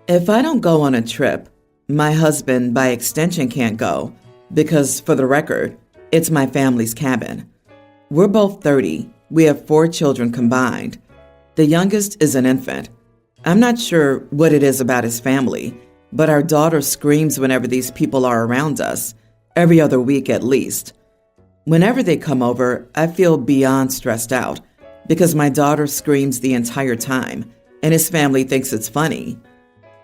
If I don't go on a trip, my husband, by extension, can't go because, for the record, it's my family's cabin. We're both 30. We have 4 children combined. The youngest is an infant. I'm not sure what it is about his family, but our daughter screams whenever these people are around us, every other week at least. Whenever they come over, I feel beyond stressed out because my daughter screams the entire time, and his family thinks it's funny.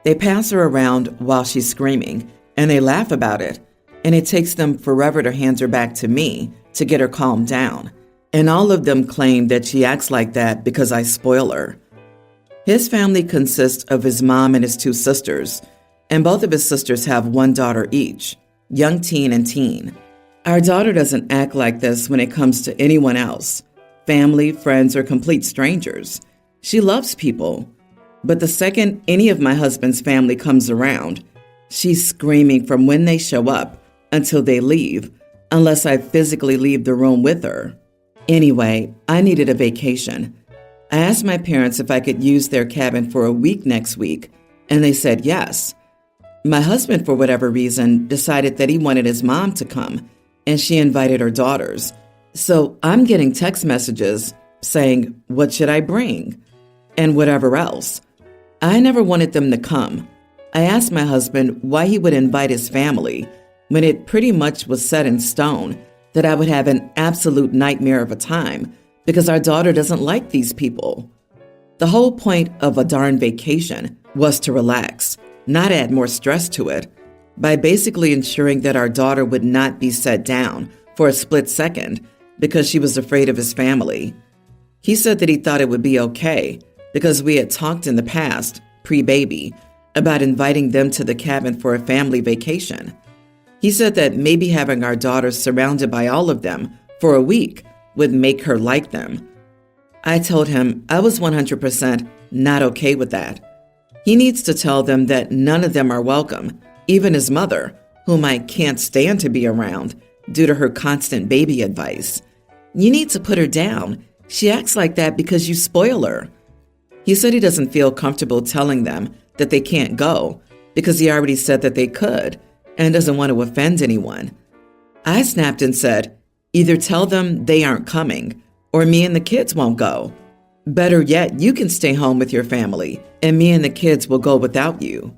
They pass her around while she's screaming, and they laugh about it, and it takes them forever to hand her back to me to get her calmed down. And all of them claim that she acts like that because I spoil her. His family consists of his mom and his 2 sisters, and both of his sisters have 1 daughter each, young teen and teen. Our daughter doesn't act like this when it comes to anyone else, family, friends, or complete strangers. She loves people. But the second any of my husband's family comes around, she's screaming from when they show up until they leave, unless I physically leave the room with her. Anyway, I needed a vacation. I asked my parents if I could use their cabin for a week next week, and they said yes. My husband, for whatever reason, decided that he wanted his mom to come, and she invited her daughters. So I'm getting text messages saying, "What should I bring?" and whatever else. I never wanted them to come. I asked my husband why he would invite his family when it pretty much was set in stone that I would have an absolute nightmare of a time because our daughter doesn't like these people. The whole point of a darn vacation was to relax, not add more stress to it, by basically ensuring that our daughter would not be set down for a split second because she was afraid of his family. He said that he thought it would be okay because we had talked in the past, pre-baby, about inviting them to the cabin for a family vacation. He said that maybe having our daughter surrounded by all of them for a week would make her like them. I told him I was 100% not okay with that. He needs to tell them that none of them are welcome, even his mother, whom I can't stand to be around due to her constant baby advice. You need to put her down. She acts like that because you spoil her. He said he doesn't feel comfortable telling them that they can't go because he already said that they could and doesn't want to offend anyone. I snapped and said, either tell them they aren't coming or me and the kids won't go. Better yet, you can stay home with your family and me and the kids will go without you.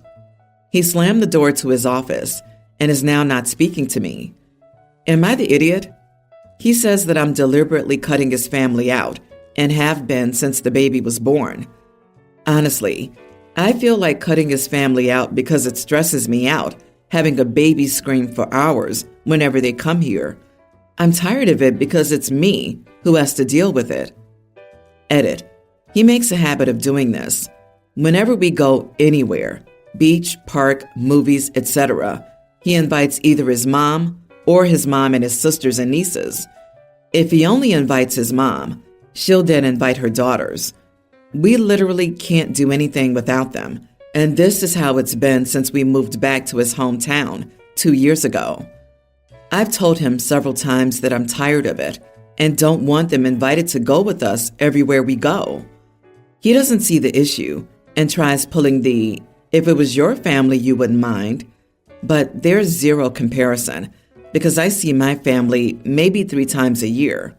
He slammed the door to his office and is now not speaking to me. Am I the idiot? He says that I'm deliberately cutting his family out and have been since the baby was born. Honestly, I feel like cutting his family out because it stresses me out having a baby scream for hours whenever they come here. I'm tired of it because it's me who has to deal with it. Edit. He makes a habit of doing this. Whenever we go anywhere, beach, park, movies, etc., he invites either his mom or his mom and his sisters and nieces. If he only invites his mom, she'll then invite her daughters. We literally can't do anything without them, and this is how it's been since we moved back to his hometown 2 years ago. I've told him several times that I'm tired of it and don't want them invited to go with us everywhere we go. He doesn't see the issue and tries pulling the, if it was your family, you wouldn't mind. But there's zero comparison because I see my family maybe 3 times a year.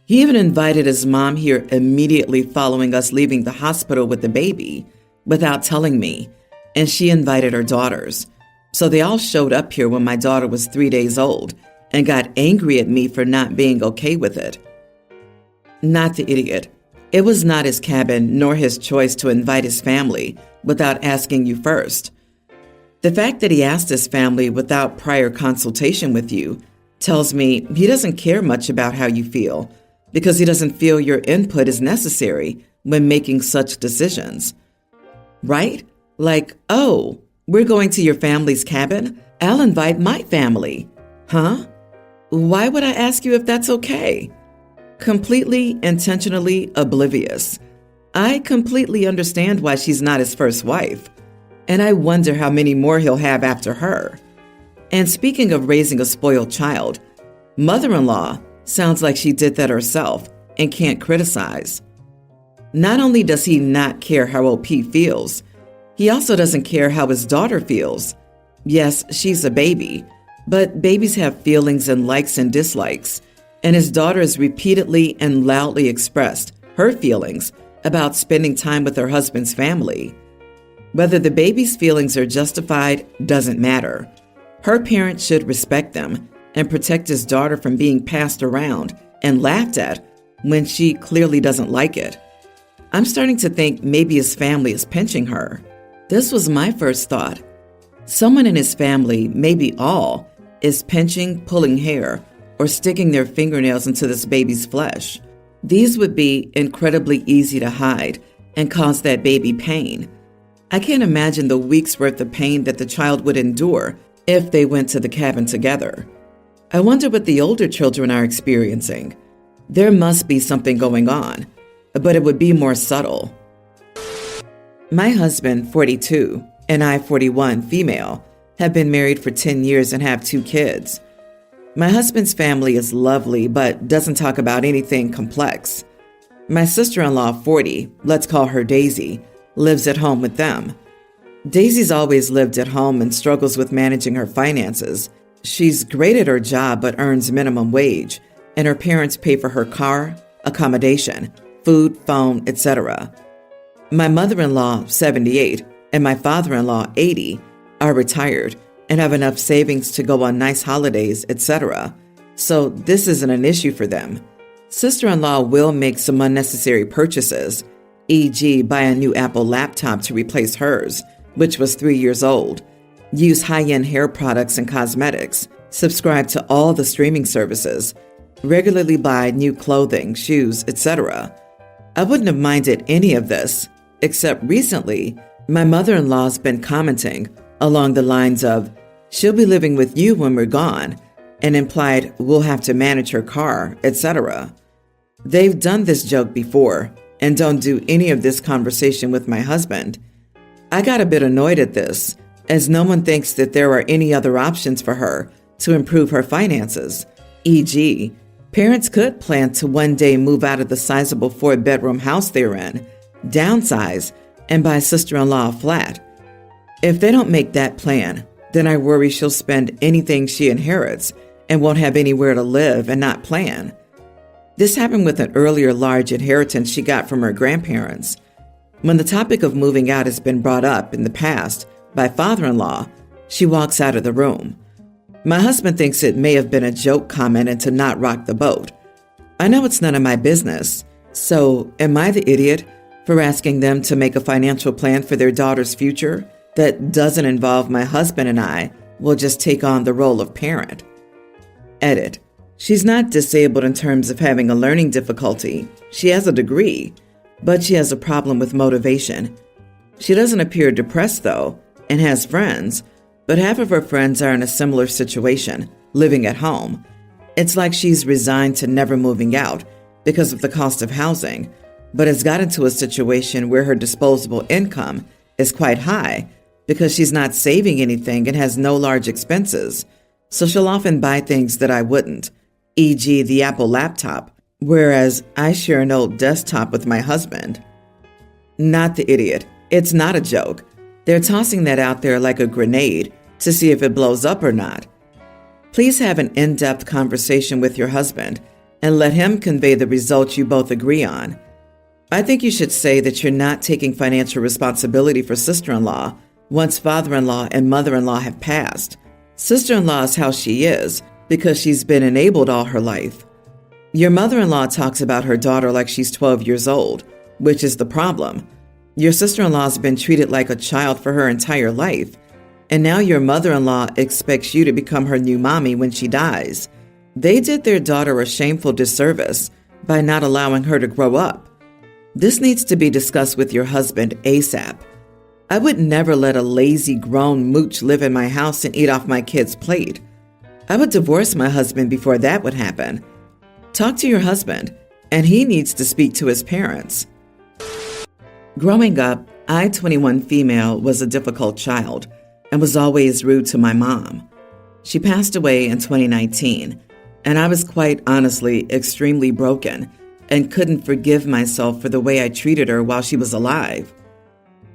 He even invited his mom here immediately following us leaving the hospital with the baby without telling me, and she invited her daughters. So they all showed up here when my daughter was 3 days old and got angry at me for not being okay with it. Not the idiot. It was not his cabin nor his choice to invite his family without asking you first. The fact that he asked his family without prior consultation with you tells me he doesn't care much about how you feel because he doesn't feel your input is necessary when making such decisions. Right? Like, oh, we're going to your family's cabin? I'll invite my family. Huh? Why would I ask you if that's okay? Completely, intentionally oblivious. I completely understand why she's not his first wife, and I wonder how many more he'll have after her. And speaking of raising a spoiled child, mother-in-law sounds like she did that herself and can't criticize. Not only does he not care how old P feels, He also doesn't care how his daughter feels. Yes, she's a baby, but babies have feelings and likes and dislikes, and his daughter has repeatedly and loudly expressed her feelings about spending time with her husband's family. Whether the baby's feelings are justified doesn't matter. Her parents should respect them and protect his daughter from being passed around and laughed at when she clearly doesn't like it. I'm starting to think maybe his family is pinching her. This was my first thought. Someone in his family, maybe all, is pinching, pulling hair, or sticking their fingernails into this baby's flesh. These would be incredibly easy to hide and cause that baby pain. I can't imagine the weeks' worth of pain that the child would endure if they went to the cabin together. I wonder what the older children are experiencing. There must be something going on, but it would be more subtle. My husband, 42, and I, 41, female, have been married for 10 years and have 2 kids. My husband's family is lovely, but doesn't talk about anything complex. My sister-in-law, 40, let's call her Daisy, lives at home with them. Daisy's always lived at home and struggles with managing her finances. She's great at her job but earns minimum wage, and her parents pay for her car, accommodation, food, phone, etc. My mother-in-law, 78, and my father-in-law, 80, are retired and have enough savings to go on nice holidays, etc. So this isn't an issue for them. Sister-in-law will make some unnecessary purchases, e.g. buy a new Apple laptop to replace hers, which was 3 years old, use high-end hair products and cosmetics, subscribe to all the streaming services, regularly buy new clothing, shoes, etc. I wouldn't have minded any of this, except recently, my mother-in-law's been commenting along the lines of, she'll be living with you when we're gone, and implied we'll have to manage her car, etc. They've done this joke before and don't do any of this conversation with my husband. I got a bit annoyed at this, as no one thinks that there are any other options for her to improve her finances, e.g., parents could plan to one day move out of the sizable 4-bedroom house they're in, downsize, and buy sister-in-law a flat. If they don't make that plan, then I worry she'll spend anything she inherits and won't have anywhere to live and not plan. This happened with an earlier large inheritance she got from her grandparents. When the topic of moving out has been brought up in the past by father-in-law, she walks out of the room. My husband thinks it may have been a joke comment and to not rock the boat. I know it's none of my business, so am I the idiot for asking them to make a financial plan for their daughter's future that doesn't involve my husband and I will just take on the role of parent? Edit. She's not disabled in terms of having a learning difficulty. She has a degree, but she has a problem with motivation. She doesn't appear depressed, though, and has friends, but half of her friends are in a similar situation, living at home. It's like she's resigned to never moving out because of the cost of housing, but has got into a situation where her disposable income is quite high because she's not saving anything and has no large expenses. So she'll often buy things that I wouldn't, e.g. the Apple laptop, whereas I share an old desktop with my husband. Not the idiot. It's not a joke. They're tossing that out there like a grenade to see if it blows up or not. Please have an in-depth conversation with your husband and let him convey the results you both agree on. I think you should say that you're not taking financial responsibility for sister-in-law once father-in-law and mother-in-law have passed. Sister-in-law is how she is because she's been enabled all her life. Your mother-in-law talks about her daughter like she's 12 years old, which is the problem. Your sister-in-law's been treated like a child for her entire life, and now your mother-in-law expects you to become her new mommy when she dies. They did their daughter a shameful disservice by not allowing her to grow up. This needs to be discussed with your husband ASAP. I would never let a lazy grown mooch live in my house and eat off my kid's plate. I would divorce my husband before that would happen. Talk to your husband, and he needs to speak to his parents. Growing up, I, 21 female, was a difficult child and was always rude to my mom. She passed away in 2019, and I was quite honestly extremely broken and couldn't forgive myself for the way I treated her while she was alive.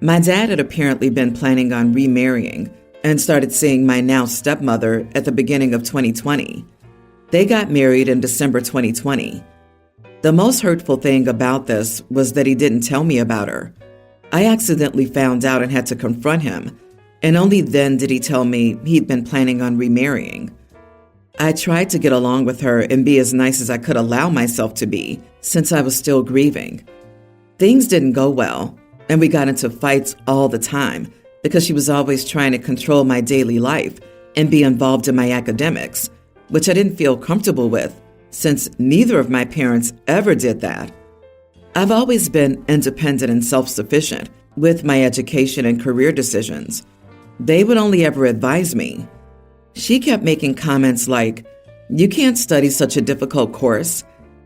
My dad had apparently been planning on remarrying and started seeing my now stepmother at the beginning of 2020. They got married in December 2020. The most hurtful thing about this was that he didn't tell me about her. I accidentally found out and had to confront him, and only then did he tell me he'd been planning on remarrying. I tried to get along with her and be as nice as I could allow myself to be, since I was still grieving. Things didn't go well, and we got into fights all the time because she was always trying to control my daily life and be involved in my academics, which I didn't feel comfortable with, since neither of my parents ever did that. I've always been independent and self-sufficient with my education and career decisions. They would only ever advise me. She kept making comments like, "You can't study such a difficult course.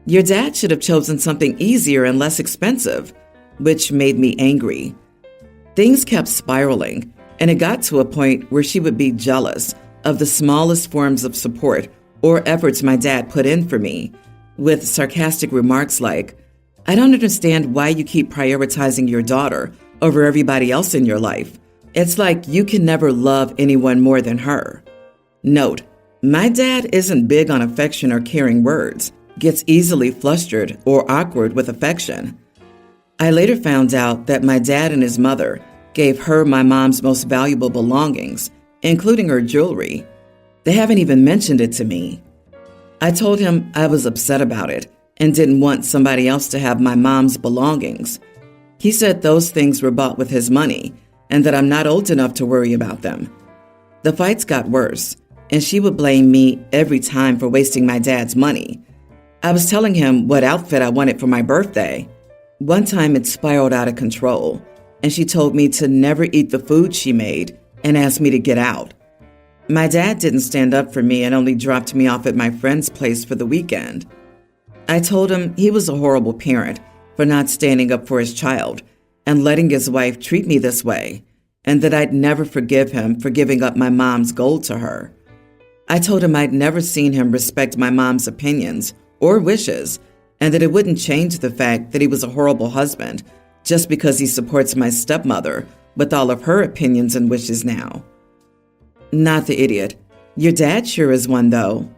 Your dad should have chosen something easier and less expensive," which made me angry. Things kept spiraling, and it got to a point where she would be jealous of the smallest forms of support or efforts my dad put in for me, with sarcastic remarks like, "I don't understand why you keep prioritizing your daughter over everybody else in your life. It's like you can never love anyone more than her." Note, my dad isn't big on affection or caring words, gets easily flustered or awkward with affection. I later found out that my dad and his mother gave her my mom's most valuable belongings, including her jewelry. They haven't even mentioned it to me. I told him I was upset about it and didn't want somebody else to have my mom's belongings. He said those things were bought with his money and that I'm not old enough to worry about them. The fights got worse, and she would blame me every time for wasting my dad's money. I was telling him what outfit I wanted for my birthday. One time it spiraled out of control, and she told me to never eat the food she made and asked me to get out. My dad didn't stand up for me and only dropped me off at my friend's place for the weekend. I told him he was a horrible parent for not standing up for his child and letting his wife treat me this way, and that I'd never forgive him for giving up my mom's gold to her. I told him I'd never seen him respect my mom's opinions or wishes, and that it wouldn't change the fact that he was a horrible husband just because he supports my stepmother with all of her opinions and wishes now. Not the idiot. Your dad sure is one, though.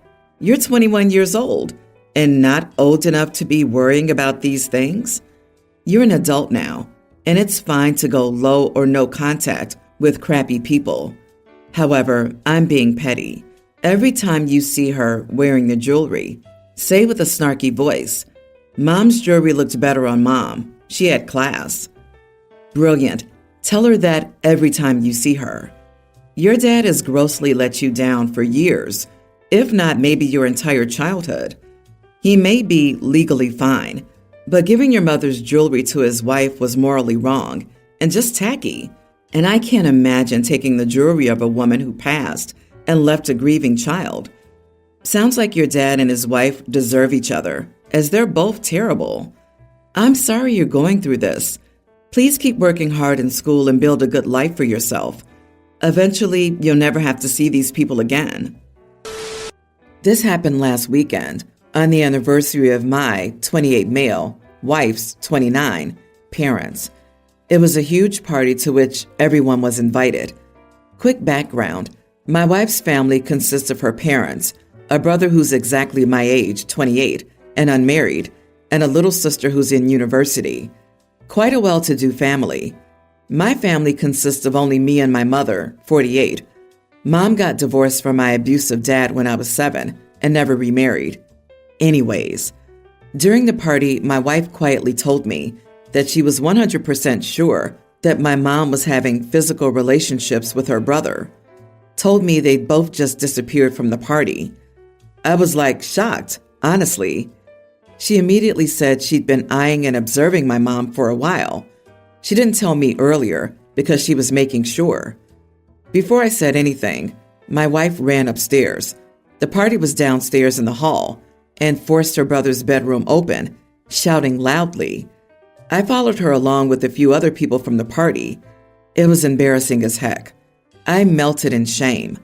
You're 21 years old and not old enough to be worrying about these things. You're an adult now, and it's fine to go low or no contact with crappy people. However, I'm being petty. Every time you see her wearing the jewelry, say with a snarky voice, "Mom's jewelry looked better on Mom. She had class." Brilliant. Tell her that every time you see her. Your dad has grossly let you down for years, if not maybe your entire childhood. He may be legally fine, but giving your mother's jewelry to his wife was morally wrong and just tacky. And I can't imagine taking the jewelry of a woman who passed and left a grieving child. Sounds like your dad and his wife deserve each other, as they're both terrible. I'm sorry you're going through this. Please keep working hard in school and build a good life for yourself. Eventually, you'll never have to see these people again. This happened last weekend, on the anniversary of my 28 male, wife's 29 parents. It was a huge party to which everyone was invited. Quick background. My wife's family consists of her parents, a brother who's exactly my age, 28, and unmarried, and a little sister who's in university. Quite a well-to-do family. My family consists of only me and my mother, 48. Mom got divorced from my abusive dad when I was 7 and never remarried. Anyways, during the party, my wife quietly told me that she was 100% sure that my mom was having physical relationships with her brother. Told me they'd both just disappeared from the party. I was shocked, honestly. She immediately said she'd been eyeing and observing my mom for a while. She didn't tell me earlier because she was making sure. Before I said anything, my wife ran upstairs. The party was downstairs in the hall and forced her brother's bedroom open, shouting loudly. I followed her along with a few other people from the party. It was embarrassing as heck. I melted in shame.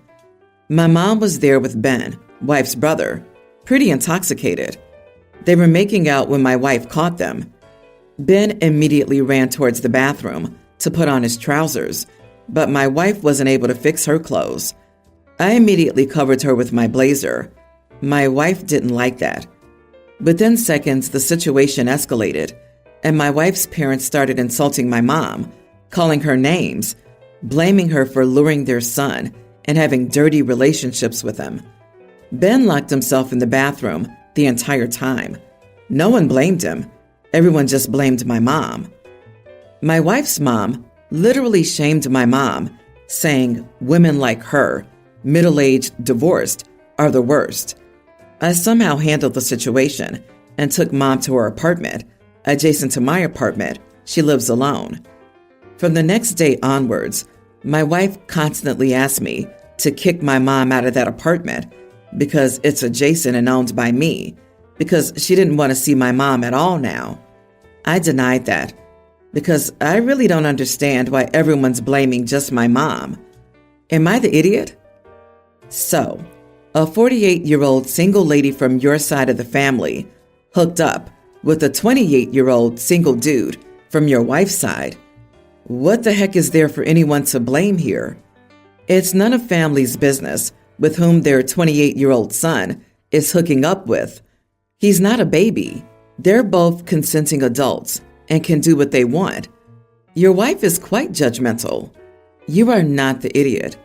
My mom was there with Ben, wife's brother, pretty intoxicated. They were making out when my wife caught them. Ben immediately ran towards the bathroom, to put on his trousers, but my wife wasn't able to fix her clothes. I immediately covered her with my blazer. My wife didn't like that. Within seconds, the situation escalated, and my wife's parents started insulting my mom, calling her names, blaming her for luring their son and having dirty relationships with him. Ben locked himself in the bathroom the entire time. No one blamed him. Everyone just blamed my mom. My wife's mom literally shamed my mom, saying women like her, middle-aged, divorced, are the worst. I somehow handled the situation and took mom to her apartment. Adjacent to my apartment, she lives alone. From the next day onwards, my wife constantly asked me to kick my mom out of that apartment because it's adjacent and owned by me, because she didn't want to see my mom at all now. I denied that because I really don't understand why everyone's blaming just my mom. Am I the idiot? So, a 48-year-old single lady from your side of the family hooked up with a 28-year-old single dude from your wife's side. What the heck is there for anyone to blame here? It's none of family's business with whom their 28-year-old son is hooking up with. He's not a baby. They're both consenting adults and can do what they want. Your wife is quite judgmental. You are not the idiot.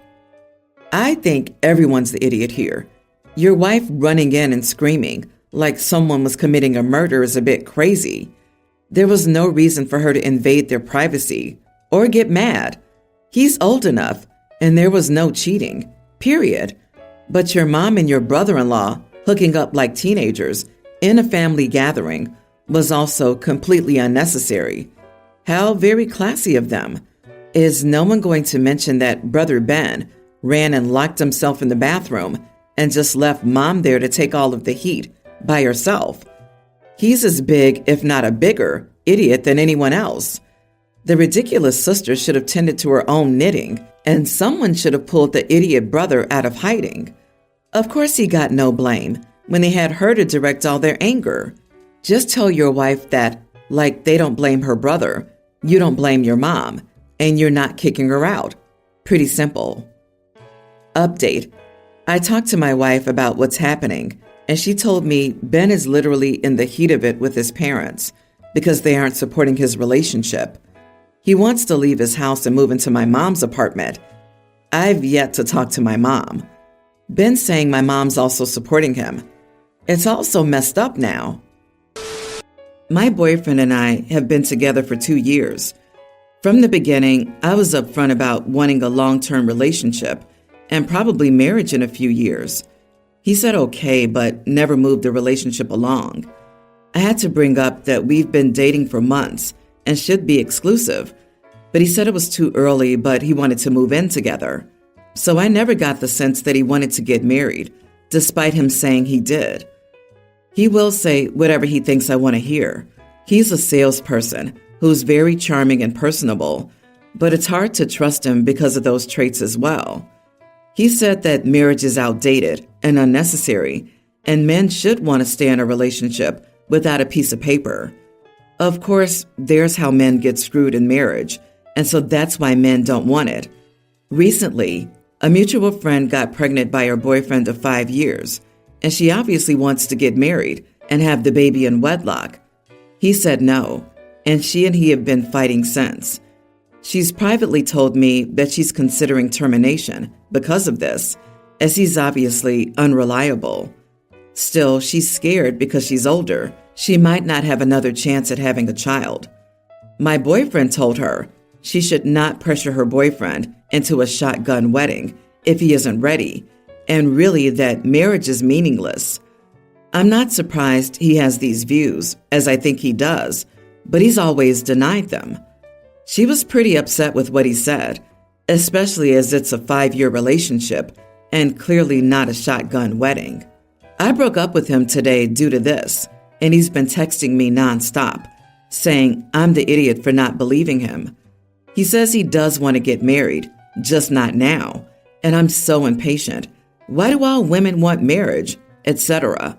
I think everyone's the idiot here. Your wife running in and screaming like someone was committing a murder is a bit crazy. There was no reason for her to invade their privacy or get mad. He's old enough, and there was no cheating, period. But your mom and your brother-in-law hooking up like teenagers in a family gathering was also completely unnecessary. How very classy of them. Is no one going to mention that Brother Ben ran and locked himself in the bathroom and just left mom there to take all of the heat by herself? He's as big, if not a bigger, idiot than anyone else. The ridiculous sister should have tended to her own knitting, and someone should have pulled the idiot brother out of hiding. Of course he got no blame when they had her to direct all their anger. Just tell your wife that, like they don't blame her brother, you don't blame your mom, and you're not kicking her out. Pretty simple. Update. I talked to my wife about what's happening, and she told me Ben is literally in the heat of it with his parents because they aren't supporting his relationship. He wants to leave his house and move into my mom's apartment. I've yet to talk to my mom. Ben's saying my mom's also supporting him. It's all so messed up now. My boyfriend and I have been together for 2 years. From the beginning, I was upfront about wanting a long-term relationship and probably marriage in a few years. He said okay, but never moved the relationship along. I had to bring up that we've been dating for months and should be exclusive, but he said it was too early, but he wanted to move in together. So I never got the sense that he wanted to get married, despite him saying he did. He will say whatever he thinks I want to hear. He's a salesperson who's very charming and personable, but it's hard to trust him because of those traits as well. He said that marriage is outdated and unnecessary, and men should want to stay in a relationship without a piece of paper. Of course, there's how men get screwed in marriage, and so that's why men don't want it. Recently, a mutual friend got pregnant by her boyfriend of 5 years, and she obviously wants to get married and have the baby in wedlock. He said no, and she and he have been fighting since. She's privately told me that she's considering termination because of this, as he's obviously unreliable. Still, she's scared because she's older. She might not have another chance at having a child. My boyfriend told her she should not pressure her boyfriend into a shotgun wedding if he isn't ready, and really that marriage is meaningless. I'm not surprised he has these views, as I think he does, but he's always denied them. She was pretty upset with what he said, especially as it's a 5-year relationship and clearly not a shotgun wedding. I broke up with him today due to this, and he's been texting me nonstop, saying I'm the idiot for not believing him. He says he does want to get married, just not now, and I'm so impatient. Why do all women want marriage, etc.?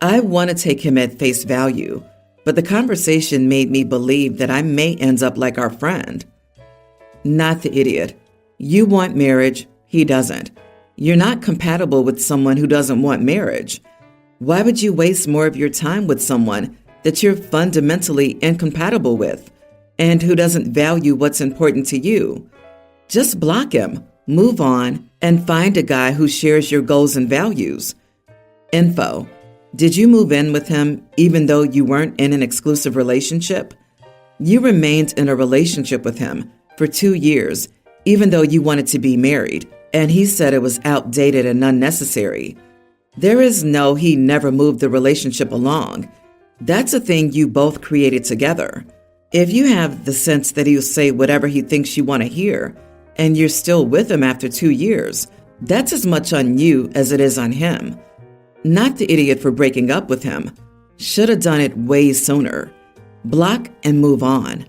I want to take him at face value, but the conversation made me believe that I may end up like our friend. Not the idiot. You want marriage, he doesn't. You're not compatible with someone who doesn't want marriage. Why would you waste more of your time with someone that you're fundamentally incompatible with and who doesn't value what's important to you? Just block him, move on, and find a guy who shares your goals and values. Info. Did you move in with him even though you weren't in an exclusive relationship? You remained in a relationship with him for 2 years, even though you wanted to be married, and he said it was outdated and unnecessary. There is no he never moved the relationship along. That's a thing you both created together. If you have the sense that he'll say whatever he thinks you want to hear, and you're still with him after 2 years, that's as much on you as it is on him. Not the idiot for breaking up with him. Should have done it way sooner. Block and move on.